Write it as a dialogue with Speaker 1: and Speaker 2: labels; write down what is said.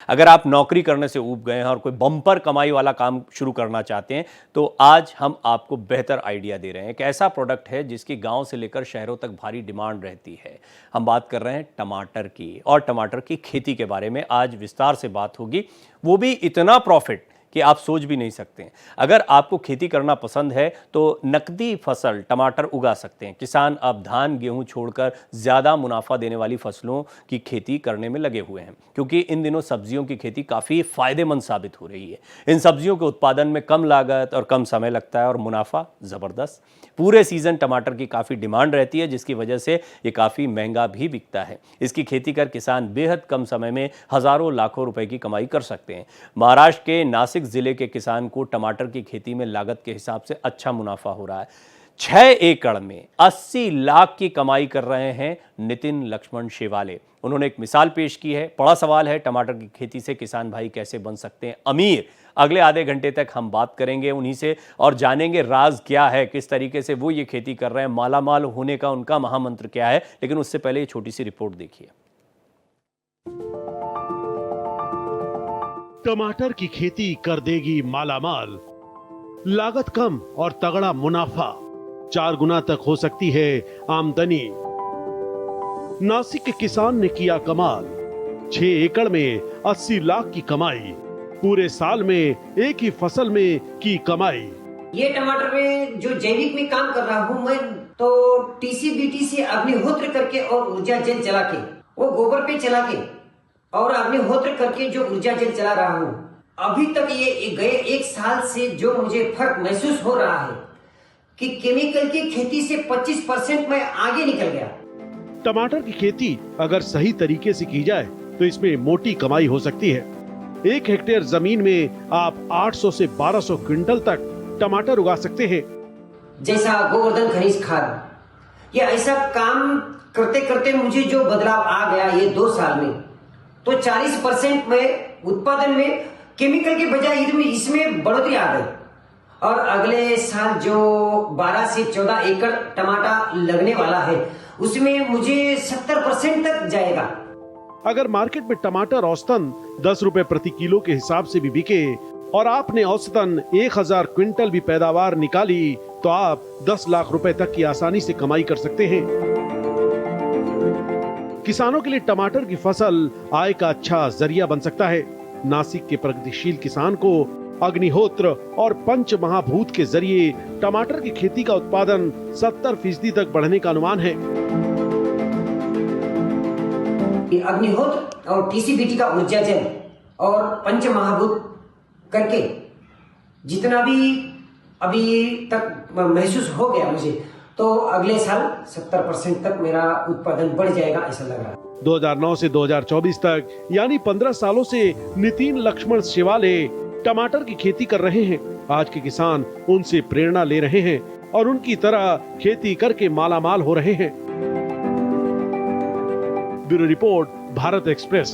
Speaker 1: अगर आप नौकरी करने से ऊब गए हैं और कोई बम्पर कमाई वाला काम शुरू करना चाहते हैं तो आज हम आपको बेहतर आइडिया दे रहे हैं। एक ऐसा प्रोडक्ट है जिसकी गांव से लेकर शहरों तक भारी डिमांड रहती है। हम बात कर रहे हैं टमाटर की, और टमाटर की खेती के बारे में आज विस्तार से बात होगी, वो भी इतना प्रॉफिट कि आप सोच भी नहीं सकते हैं। अगर आपको खेती करना पसंद है तो नकदी फसल टमाटर उगा सकते हैं। किसान अब धान गेहूं छोड़कर ज़्यादा मुनाफा देने वाली फसलों की खेती करने में लगे हुए हैं, क्योंकि इन दिनों सब्जियों की खेती काफ़ी फायदेमंद साबित हो रही है। इन सब्जियों के उत्पादन में कम लागत और कम समय लगता है और मुनाफा ज़बरदस्त। पूरे सीज़न टमाटर की काफ़ी डिमांड रहती है, जिसकी वजह से ये काफ़ी महंगा भी बिकता है। इसकी खेती कर किसान बेहद कम समय में हज़ारों लाखों रुपए की कमाई कर सकते हैं। महाराष्ट्र के नासिक जिले के किसान को टमाटर की खेती में लागत के हिसाब से अच्छा मुनाफा हो रहा है। 6 एकड़ में 80 लाख की कमाई कर रहे हैं नितिन लक्ष्मण शेवाले। उन्होंने एक मिसाल पेश की है। बड़ा सवाल है, टमाटर की खेती से किसान भाई कैसे बन सकते हैं अमीर। अगले आधे घंटे तक हम बात करेंगे उन्हीं से और जानेंगे राज क्या है, किस तरीके से वो ये खेती कर रहे हैं, मालामाल होने का उनका महामंत्र क्या है। लेकिन उससे पहले ये छोटी सी रिपोर्ट देखिए।
Speaker 2: टमाटर की खेती कर देगी मालामाल। लागत कम और तगड़ा मुनाफा, 4 गुना तक हो सकती है आमदनी। नासिक के किसान ने किया कमाल। 6 एकड़ में 80 लाख की कमाई, पूरे साल में एक ही फसल में की कमाई।
Speaker 3: ये टमाटर में जो जैविक में काम कर रहा हूँ मैं, तो टीसीबीटी से अग्निहोत्र करके और ऊर्जा जेल चला के, वो गोबर पे चला के और अग्निहोत्र करके जो ऊर्जा जेल चला रहा हूँ, अभी तक ये गए 1 साल से जो मुझे फर्क महसूस हो रहा है कि केमिकल की खेती से 25% मैं आगे निकल गया।
Speaker 2: टमाटर की खेती अगर सही तरीके से की जाए तो इसमें मोटी कमाई हो सकती है। 1 हेक्टेयर जमीन में आप 800 से 1200 क्विंटल तक टमाटर उगा सकते हैं।
Speaker 3: जैसा गोवर्धन खनिज खाद, ये ऐसा काम करते करते मुझे जो बदलाव आ गया ये 2 साल में, तो 40% में उत्पादन में केमिकल के बजाय इसमें बढ़ोतरी आ गई। और अगले साल जो 12 से 14 एकड़ टमाटर लगने वाला है, उसमें मुझे 70% तक जाएगा।
Speaker 2: अगर मार्केट में टमाटर औसतन 10 रुपए प्रति किलो के हिसाब से भी बिके और आपने औसतन 1000 क्विंटल भी पैदावार निकाली तो आप 10 लाख रुपए तक की आसानी से कमाई कर सकते हैं। किसानों के लिए टमाटर की फसल आय का अच्छा जरिया बन सकता है। नासिक के प्रगतिशील किसान को अग्निहोत्र और पंच महाभूत के जरिए टमाटर की खेती का उत्पादन 70% तक बढ़ने का अनुमान है।
Speaker 3: अग्निहोत्र और टीसीबीटी का ऊर्जा जेल और पंच महाभूत करके जितना भी अभी तक महसूस हो गया मुझे, तो अगले साल 70% तक मेरा उत्पादन बढ़ जाएगा ऐसा लग रहा है।
Speaker 2: 2009 से 2024 तक यानी 15 सालों से नितिन लक्ष्मण शेवाले टमाटर की खेती कर रहे हैं। आज के किसान उनसे प्रेरणा ले रहे हैं और उनकी तरह खेती करके मालामाल हो रहे हैं। Bureau report, Bharat express.